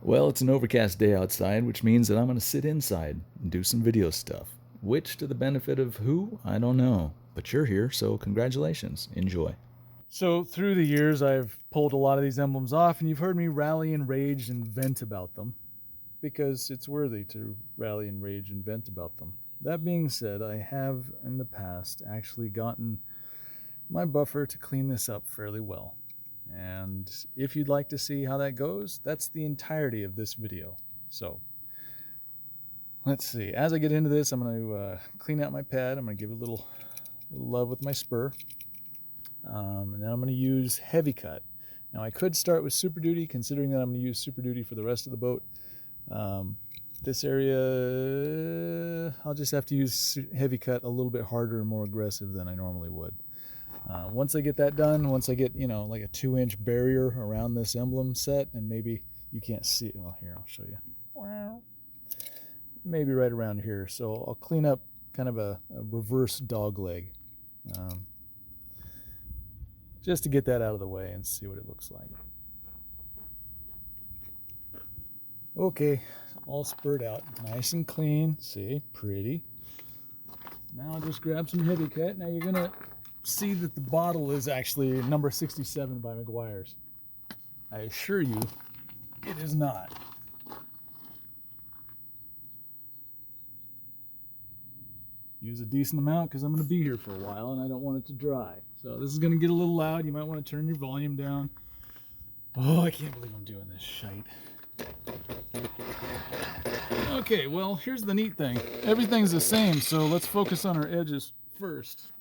Well, it's an overcast day outside, which means that I'm going to sit inside and do some video stuff. Which to the benefit of who? I don't know. But you're here, so congratulations. Enjoy. So, through the years, I've pulled a lot of these emblems off, and you've heard me rally and rage and vent about them because it's worthy to rally and rage and vent about them. That being said, I have in the past actually gotten my buffer to clean this up fairly well. And if you'd like to see how that goes, that's the entirety of this video. So let's see. As I get into this, I'm going to clean out my pad. I'm going to give it a little love with my spur. And then I'm going to use heavy cut. Now I could start with Super Duty, considering that I'm going to use Super Duty for the rest of the boat. This area, I'll just have to use heavy cut a little bit harder and more aggressive than I normally would. Once I get that done, once I get, like a 2-inch barrier around this emblem set, and maybe you can't see it. Well, here, I'll show you. Maybe right around here. So I'll clean up kind of a reverse dog leg. Just to get that out of the way and see what it looks like. Okay, all spurred out, nice and clean. See, pretty. Now I'll just grab some heavy cut. Now you're gonna see that the bottle is actually number 67 by McGuire's. I assure you, it is not. Use a decent amount because I'm going to be here for a while and I don't want it to dry. So this is going to get a little loud. You might want to turn your volume down. Oh, I can't believe I'm doing this shite. Okay, well, here's the neat thing. Everything's the same, so let's focus on our edges first.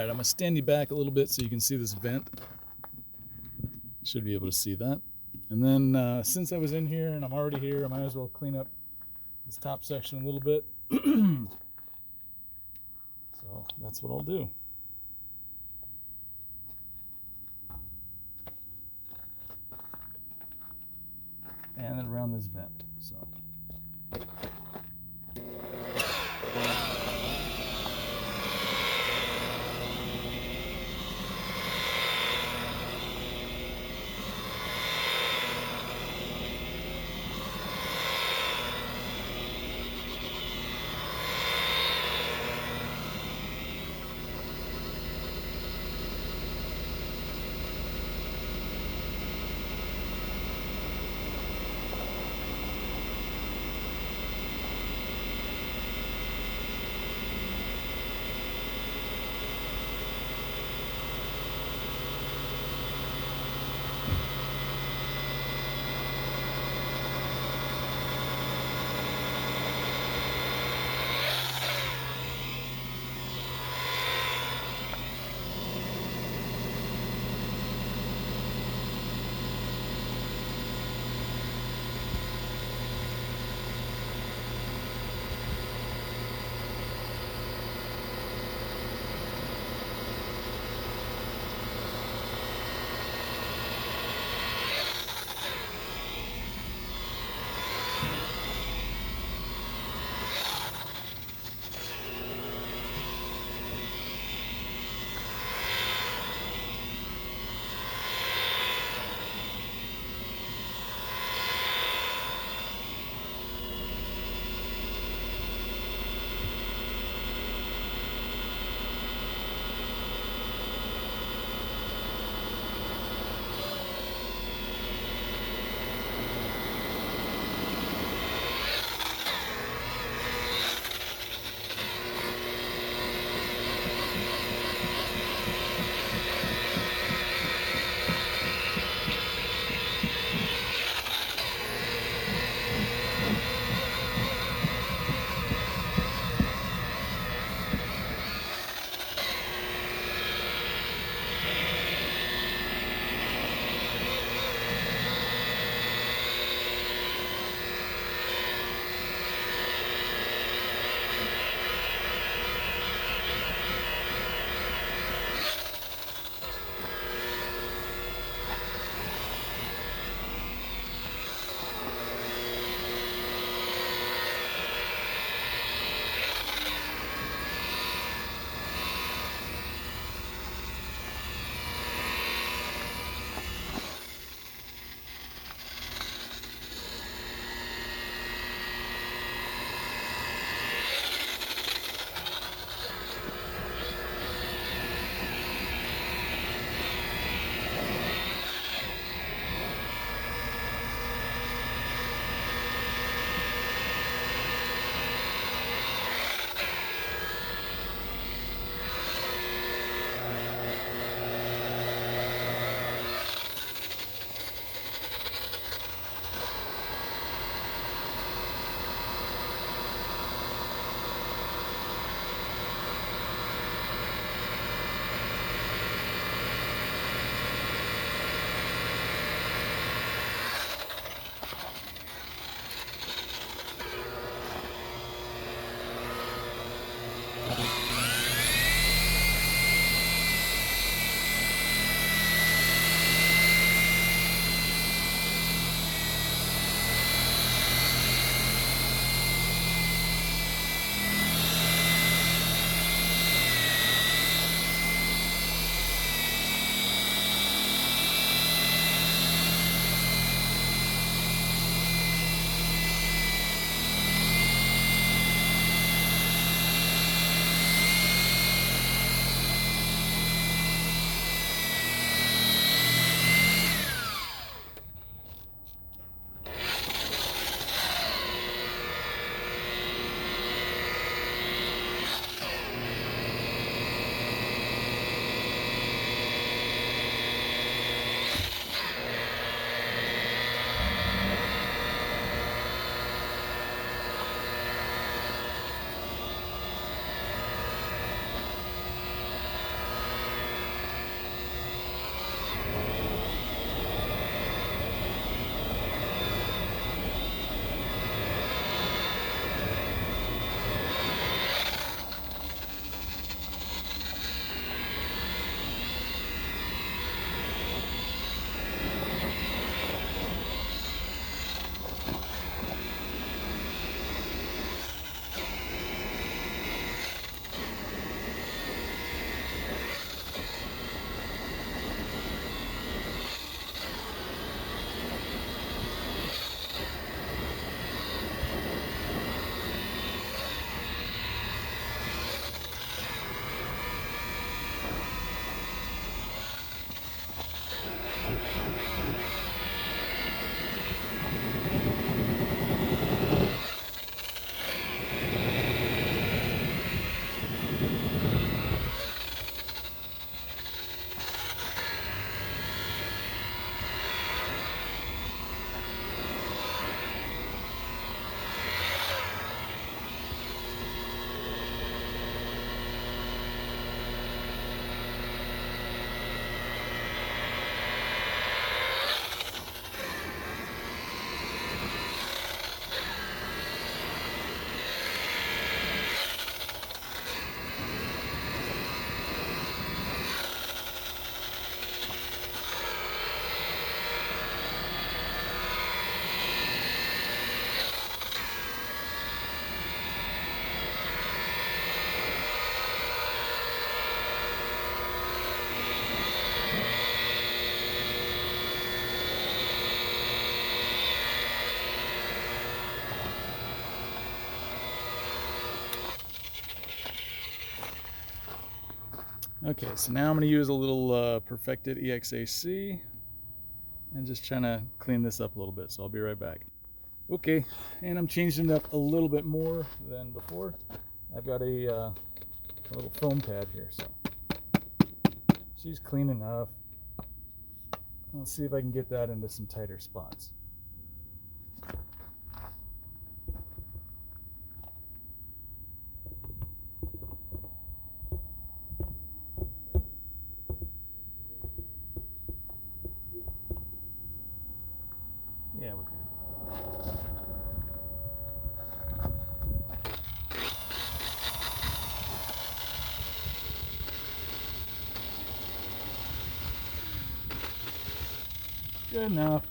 right, I'm gonna stand you back a little bit so you can see this vent. Should be able to see that. And then since I was in here and I'm already here, I might as well clean up this top section a little bit. So that's what I'll do. And then around this vent. So. Okay, so now I'm going to use a little perfected EXAC and just trying to clean this up a little bit, so I'll be right back. Okay, and I'm changing it up a little bit more than before. I've got a little foam pad here, so she's clean enough. Let's see if I can get that into some tighter spots. Yeah, we're good. Good enough.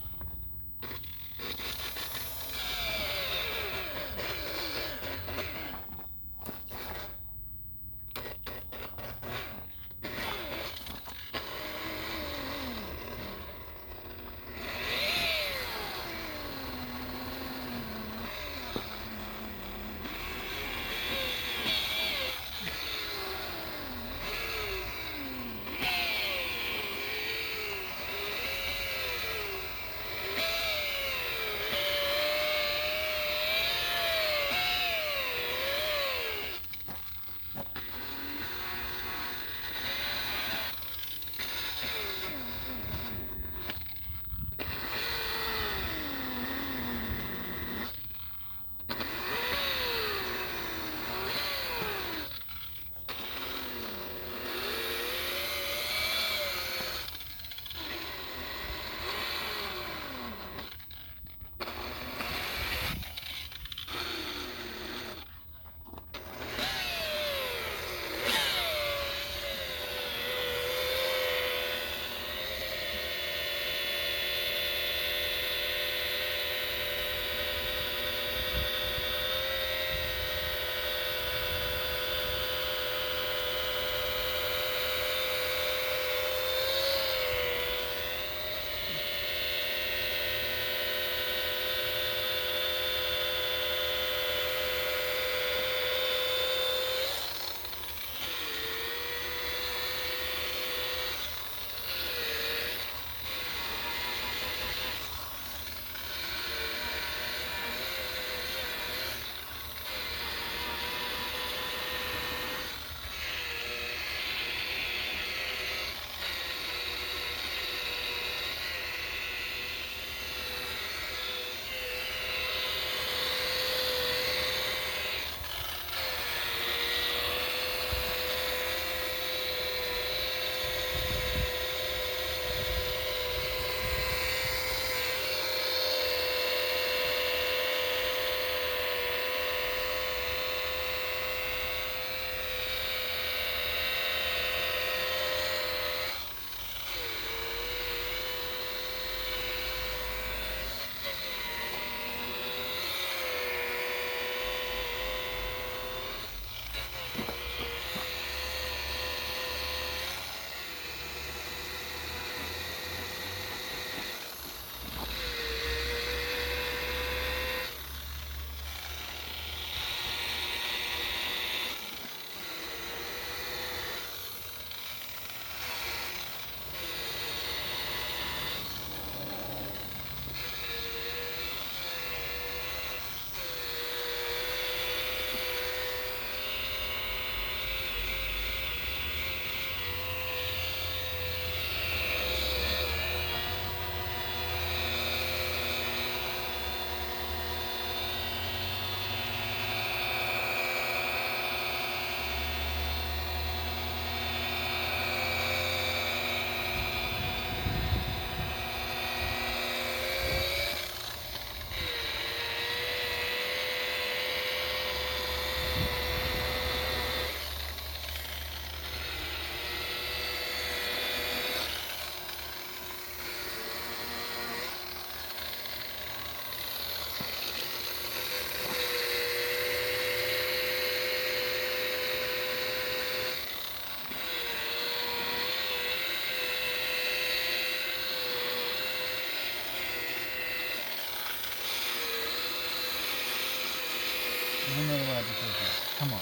Another logical. Come on.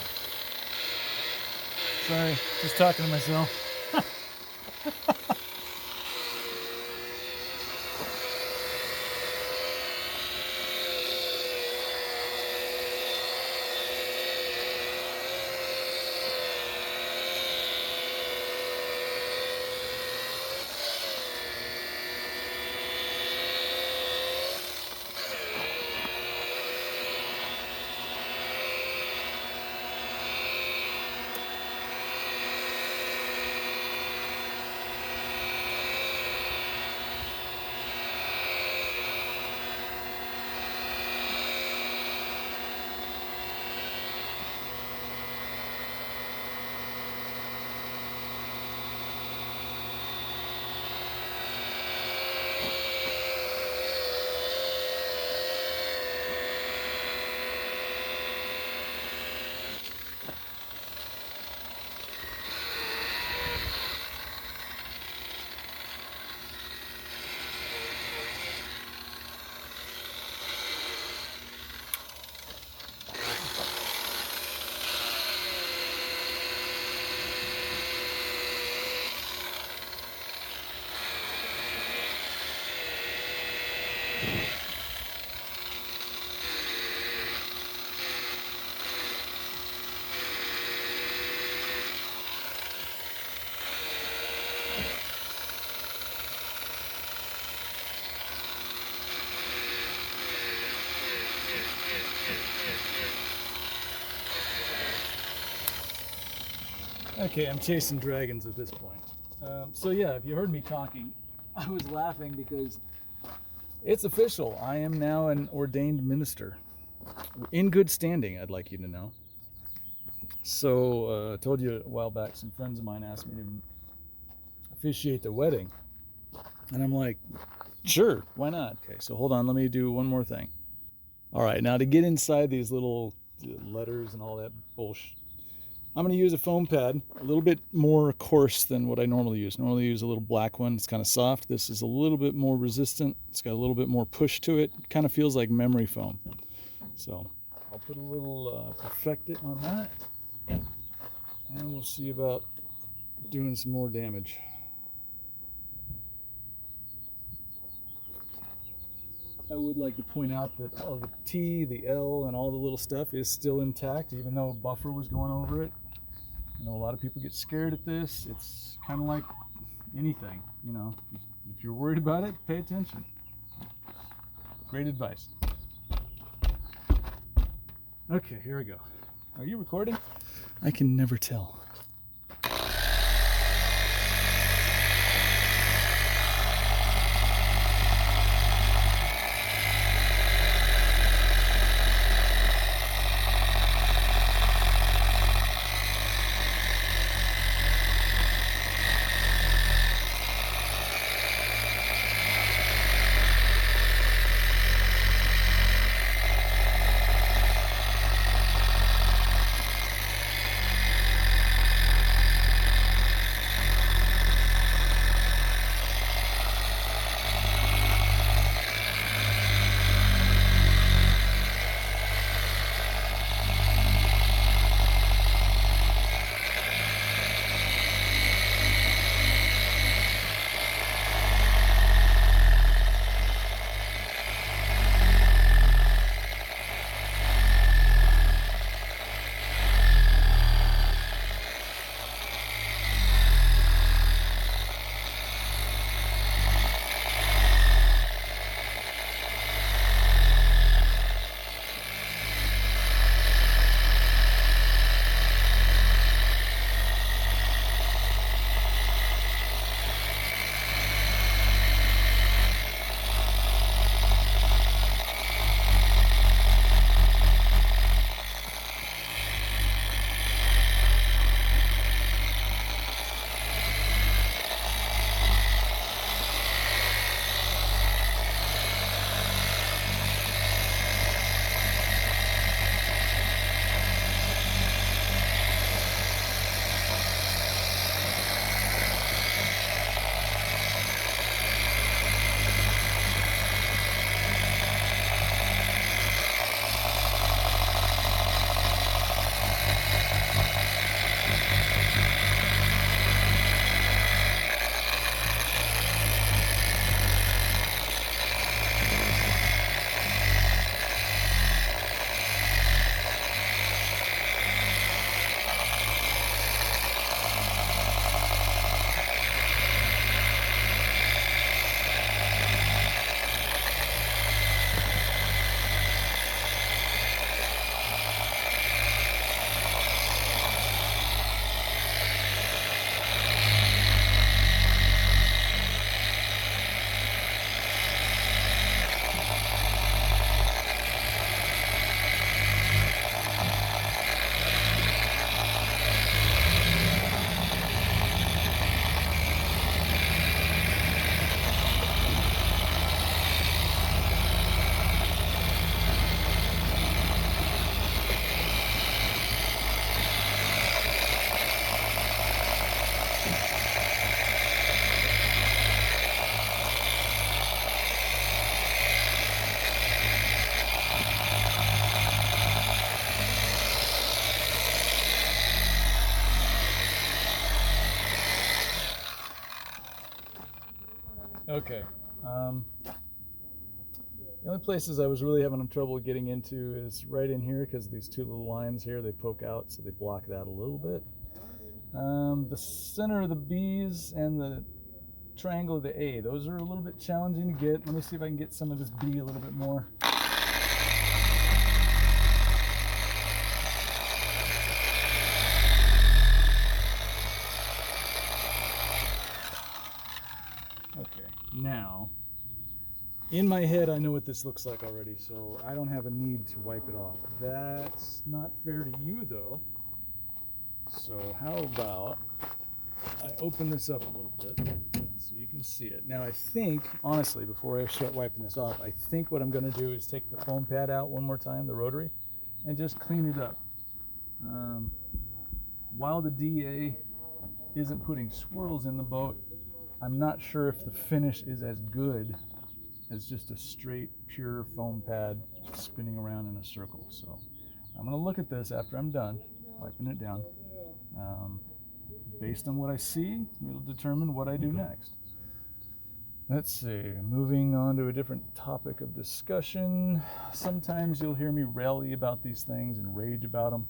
Sorry, just talking to myself. Okay, I'm chasing dragons at this point. So yeah, if you heard me talking, I was laughing because it's official. I am now an ordained minister. In good standing, I'd like you to know. So I told you a while back, some friends of mine asked me to officiate their wedding. And I'm like, sure, why not? Okay, so hold on, let me do one more thing. All right, now to get inside these little letters and all that bullshit, I'm going to use a foam pad, a little bit more coarse than what I normally use. Normally I use a little black one. It's kind of soft. This is a little bit more resistant. It's got a little bit more push to it. Kind of feels like memory foam. So I'll put a little perfectant on that. And we'll see about doing some more damage. I would like to point out that all the T, the L, and all the little stuff is still intact, even though a buffer was going over it. I know a lot of people get scared at this. It's kind of like anything, you know. If you're worried about it, pay attention. Great advice. Okay, here we go. Are you recording? I can never tell. Okay. The only places I was really having trouble getting into is right in here, because these two little lines here, they poke out, so they block that a little bit. The center of the B's and the triangle of the A, those are a little bit challenging to get. Let me see if I can get some of this B a little bit more. Okay, now, in my head, I know what this looks like already, so I don't have a need to wipe it off. That's not fair to you, though. So how about I open this up a little bit so you can see it. Now I think, honestly, before I start wiping this off, I think what I'm going to do is take the foam pad out one more time, the rotary, and just clean it up. While the DA isn't putting swirls in the boat, I'm not sure if the finish is as good as just a straight, pure foam pad spinning around in a circle. So I'm going to look at this after I'm done wiping it down. Based on what I see, it'll determine what I do next. Let's see, moving on to a different topic of discussion. Sometimes you'll hear me rally about these things and rage about them.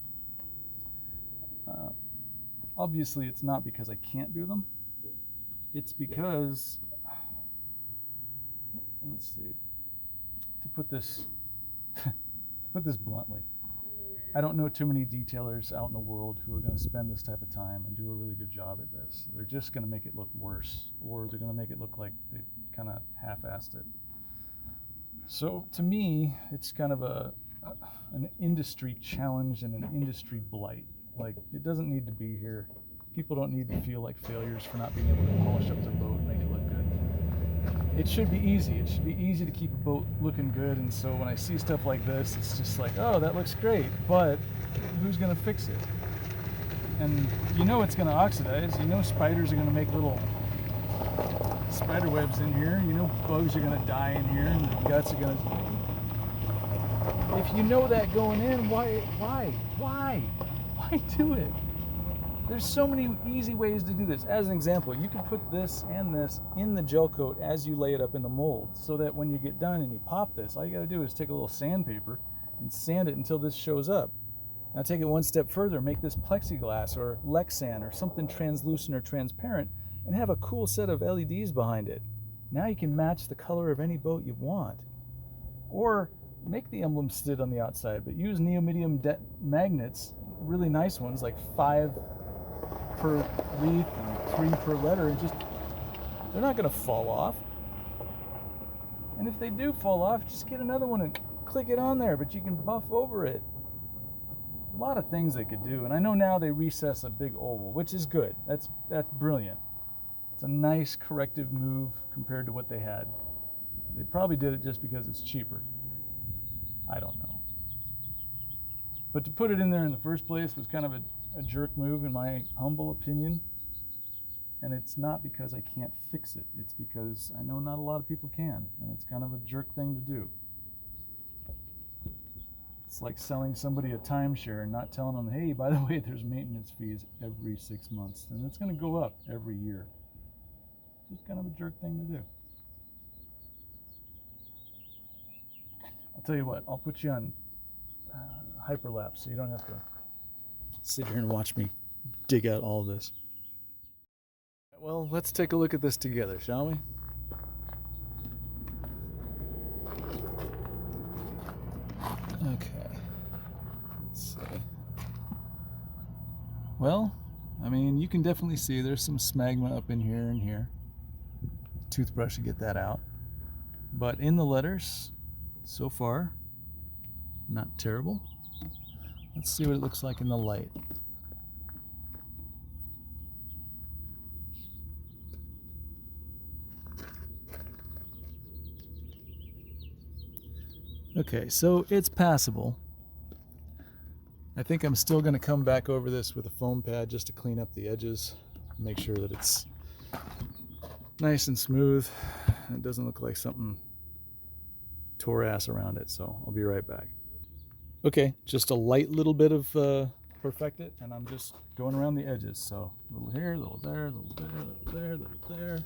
Obviously, it's not because I can't do them. It's because, let's see, to put this bluntly, I don't know too many detailers out in the world who are going to spend this type of time and do a really good job at this. They're just going to make it look worse, or they're going to make it look like they kind of half-assed it. So to me, it's kind of an industry challenge and an industry blight. Like, it doesn't need to be here. People don't need to feel like failures for not being able to polish up their boat and make it look good. It should be easy. It should be easy to keep a boat looking good, and so when I see stuff like this, it's just like, oh, that looks great, but who's going to fix it? And you know it's going to oxidize. You know spiders are going to make little spider webs in here. You know bugs are going to die in here, and the guts are going to... If you know that going in, why do it? There's so many easy ways to do this. As an example, you can put this and this in the gel coat as you lay it up in the mold, so that when you get done and you pop this, all you got to do is take a little sandpaper and sand it until this shows up. Now take it one step further, make this plexiglass or Lexan or something translucent or transparent, and have a cool set of LEDs behind it. Now you can match the color of any boat you want. Or make the emblem sit on the outside, but use neodymium magnets, really nice ones, like 5 per wreath and 3 per letter, and just, they're not going to fall off. And if they do fall off, just get another one and click it on there, but you can buff over it. A lot of things they could do, and I know now they recess a big oval, which is good. That's brilliant. It's a nice corrective move compared to what they had. They probably did it just because it's cheaper. I don't know. But to put it in there in the first place was kind of a jerk move, in my humble opinion. And it's not because I can't fix it. It's because I know not a lot of people can, and it's kind of a jerk thing to do. It's like selling somebody a timeshare and not telling them, hey, by the way, there's maintenance fees every 6 months, and it's going to go up every year. It's just kind of a jerk thing to do. I'll tell you what, I'll put you on hyperlapse so you don't have to sit here and watch me dig out all this. Well, let's take a look at this together, shall we? Okay. Let's see. Well, I mean, you can definitely see there's some smegma up in here and here. Toothbrush to get that out. But in the letters, so far, not terrible. Let's see what it looks like in the light. Okay, so it's passable. I think I'm still going to come back over this with a foam pad just to clean up the edges, make sure that it's nice and smooth and it doesn't look like something tore ass around it. So I'll be right back. Okay, just a light little bit of perfect it, and I'm just going around the edges. So a little here, a little there, a little there, a little there, a little there.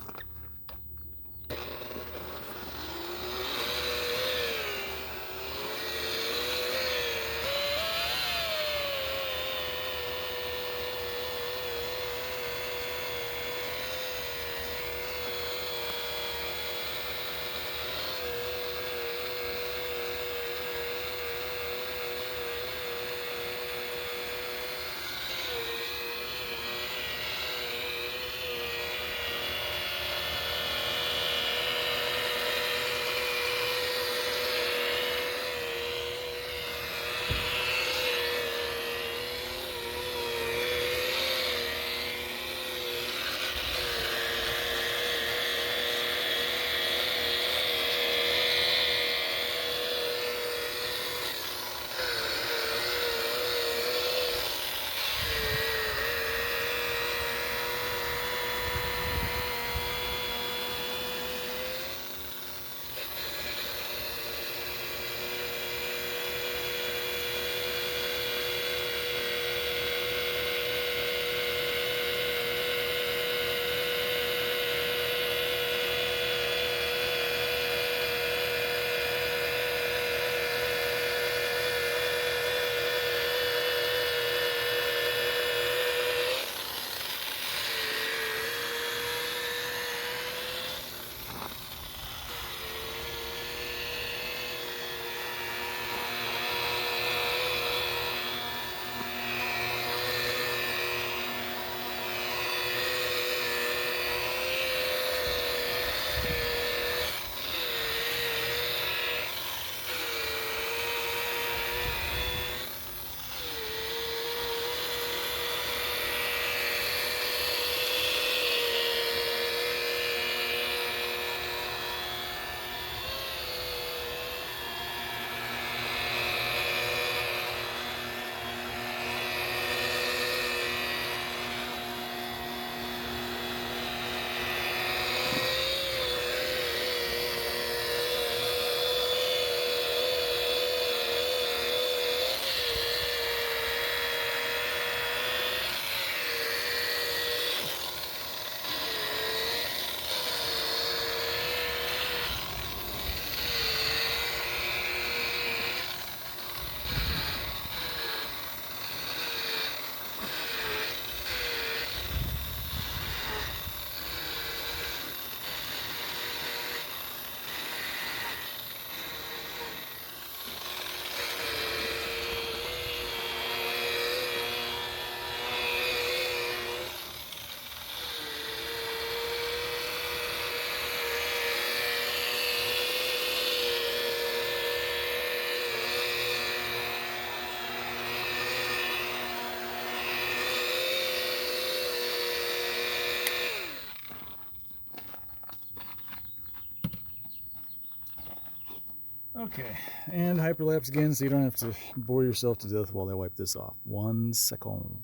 Okay, and hyperlapse again so you don't have to bore yourself to death while I wipe this off. 1 second.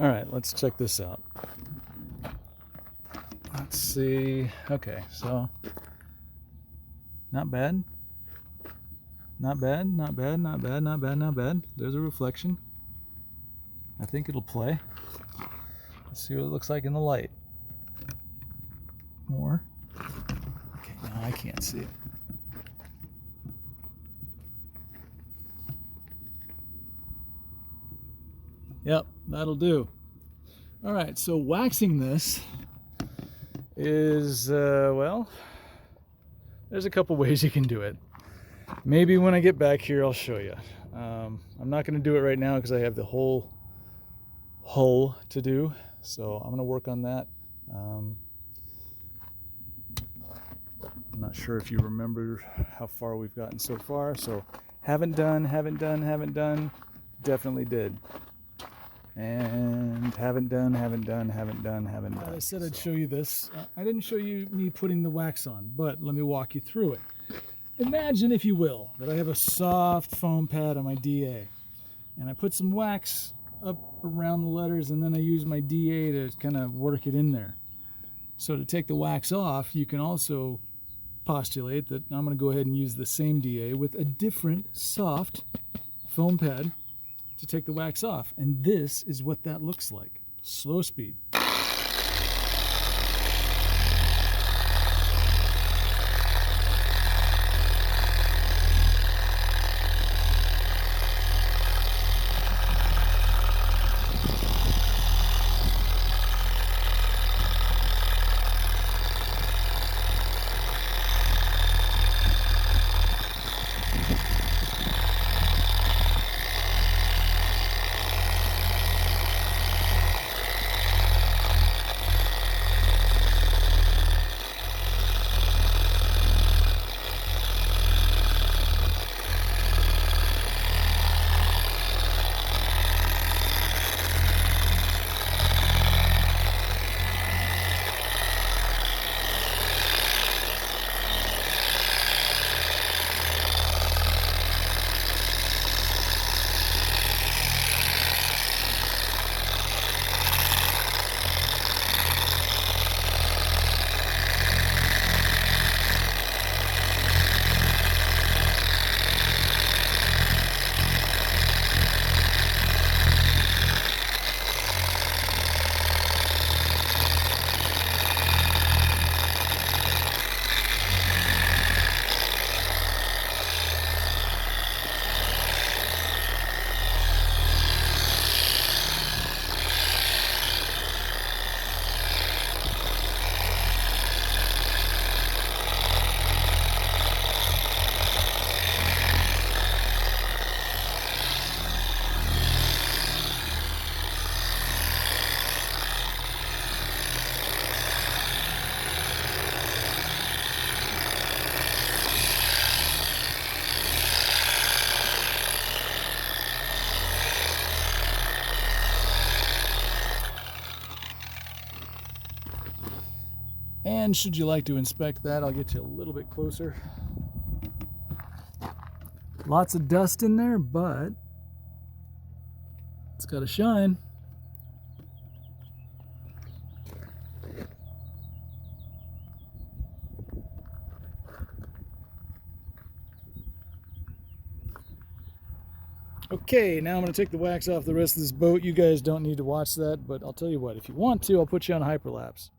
Alright, let's check this out. Let's see. Okay, so not bad. Not bad, not bad, not bad, not bad, not bad. There's a reflection. I think it'll play. Let's see what it looks like in the light. More. Okay, now I can't see it. Yep, that'll do. All right, so waxing this is, well, there's a couple ways you can do it. Maybe when I get back here, I'll show you. I'm not going to do it right now because I have the whole hull to do. So I'm going to work on that. I'm not sure if you remember how far we've gotten so far. So haven't done, definitely did. And haven't done. I said I'd show you this. I didn't show you me putting the wax on, but let me walk you through it. Imagine, if you will, that I have a soft foam pad on my DA, and I put some wax up around the letters, and then I use my DA to kind of work it in there. So to take the wax off, you can also postulate that I'm going to go ahead and use the same DA with a different soft foam pad to take the wax off, and this is what that looks like. Slow speed. And should you like to inspect that, I'll get you a little bit closer. Lots of dust in there, but it's got a shine. Okay, now I'm going to take the wax off the rest of this boat. You guys don't need to watch that, but I'll tell you what, if you want to, I'll put you on hyperlapse.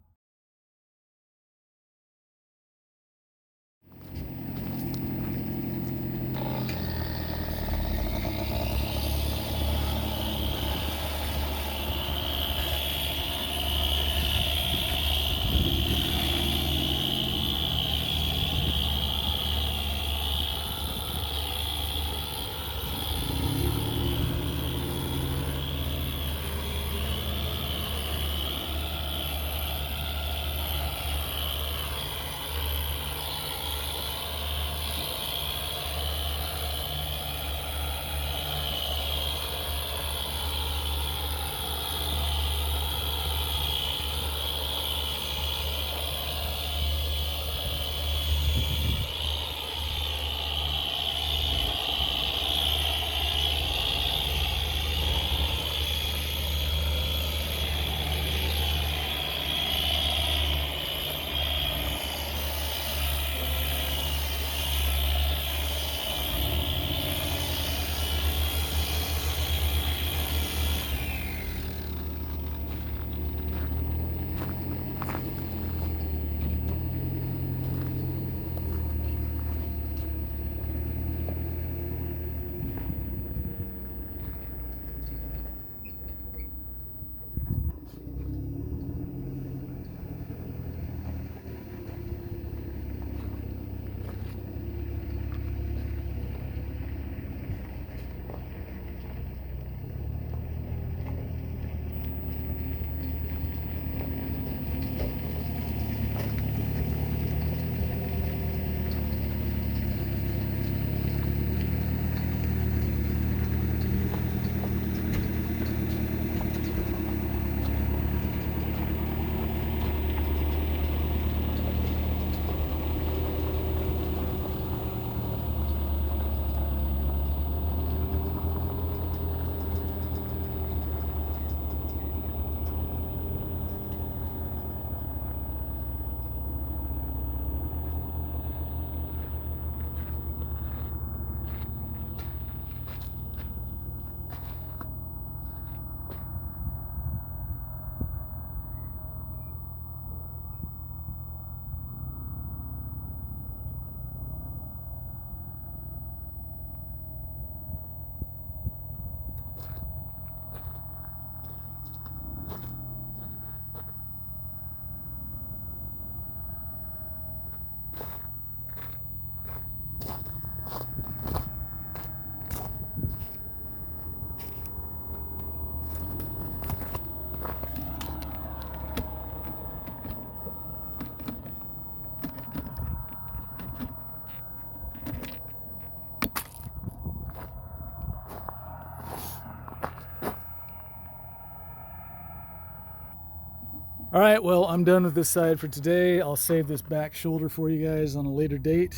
All right, well, I'm done with this side for today. I'll save this back shoulder for you guys on a later date.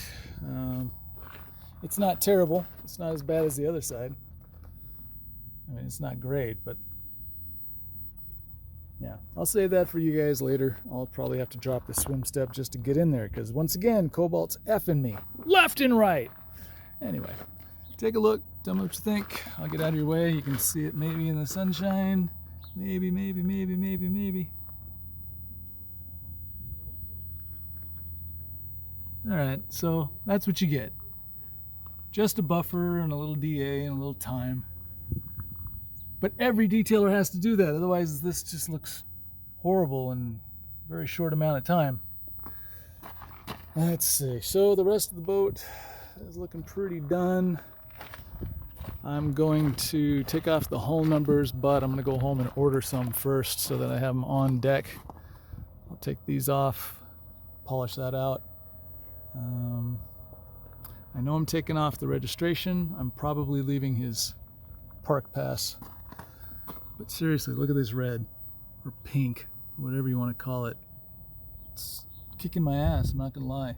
It's not terrible. It's not as bad as the other side. I mean, it's not great, but yeah, I'll save that for you guys later. I'll probably have to drop the swim step just to get in there because once again, Cobalt's effing me left and right. Anyway, take a look. Tell me what you think. I'll get out of your way. You can see it maybe in the sunshine. Maybe. All right, so that's what you get. Just a buffer and a little DA and a little time. But every detailer has to do that, otherwise this just looks horrible in a very short amount of time. Let's see, so the rest of the boat is looking pretty done. I'm going to take off the hull numbers, but I'm going to go home and order some first so that I have them on deck. I'll take these off, polish that out. I know I'm taking off the registration. I'm probably leaving his park pass. But seriously, look at this red or pink, whatever you want to call it. It's kicking my ass, I'm not gonna lie.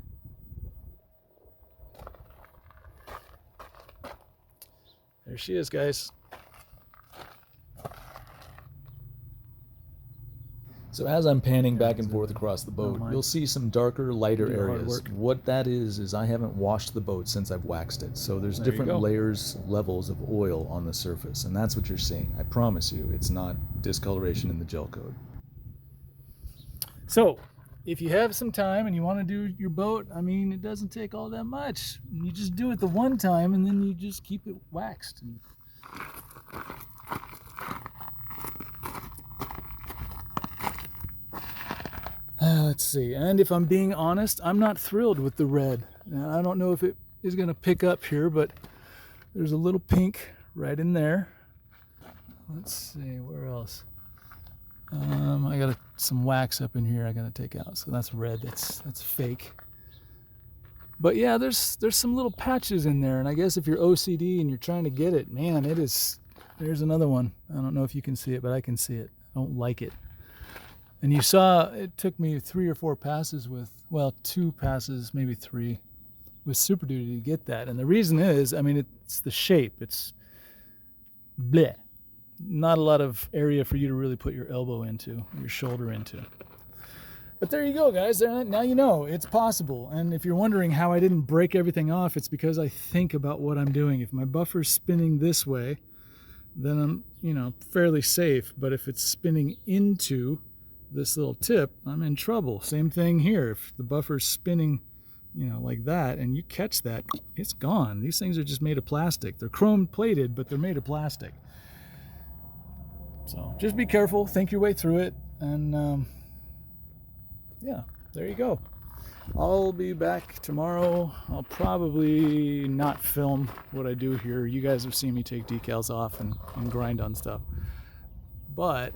There she is, guys. So as I'm panning back and forth across the boat, you'll see some darker, lighter areas. What that is I haven't washed the boat since I've waxed it. So there's different layers, levels of oil on the surface, and that's what you're seeing. I promise you, it's not discoloration in the gel coat. So if you have some time and you want to do your boat, I mean, it doesn't take all that much. You just do it the one time and then you just keep it waxed. Let's see, and if I'm being honest, I'm not thrilled with the red. Now, I don't know if it is going to pick up here, but there's a little pink right in there. Let's see, where else? I got some wax up in here I got to take out, so that's red, that's fake. But yeah, there's some little patches in there, and I guess if you're OCD and you're trying to get it, man, there's another one. I don't know if you can see it, but I can see it. I don't like it. And you saw it took me 3 or 4 passes with, well, 2 passes, maybe 3, with Super Duty to get that. And the reason is, I mean, it's the shape. It's bleh. Not a lot of area for you to really put your elbow into, your shoulder into. But there you go, guys. Now you know it's possible. And if you're wondering how I didn't break everything off, it's because I think about what I'm doing. If my buffer's spinning this way, then I'm, fairly safe. But if it's spinning into this little tip, I'm in trouble. Same thing here. If the buffer's spinning, like that, and you catch that, it's gone. These things are just made of plastic. They're chrome plated, but they're made of plastic. So just be careful, think your way through it, and yeah, there you go. I'll be back tomorrow. I'll probably not film what I do here. You guys have seen me take decals off and grind on stuff. But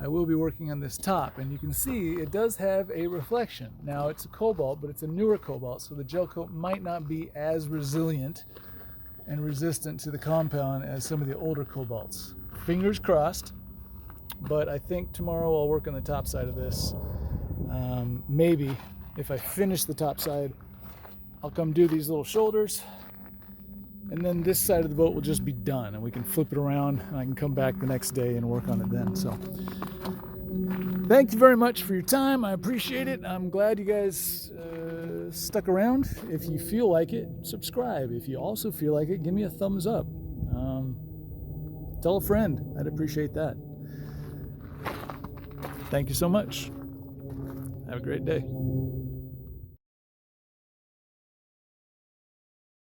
I will be working on this top, and you can see it does have a reflection. Now it's a cobalt, but it's a newer cobalt, so the gel coat might not be as resilient and resistant to the compound as some of the older cobalts. Fingers crossed, but I think tomorrow I'll work on the top side of this. Maybe if I finish the top side, I'll come do these little shoulders, and then this side of the boat will just be done, and we can flip it around, and I can come back the next day and work on it then. So thank you very much for your time. I appreciate it. I'm glad you guys stuck around. If you feel like it, subscribe. If you also feel like it, give me a thumbs up. Tell a friend. I'd appreciate that. Thank you so much. Have a great day.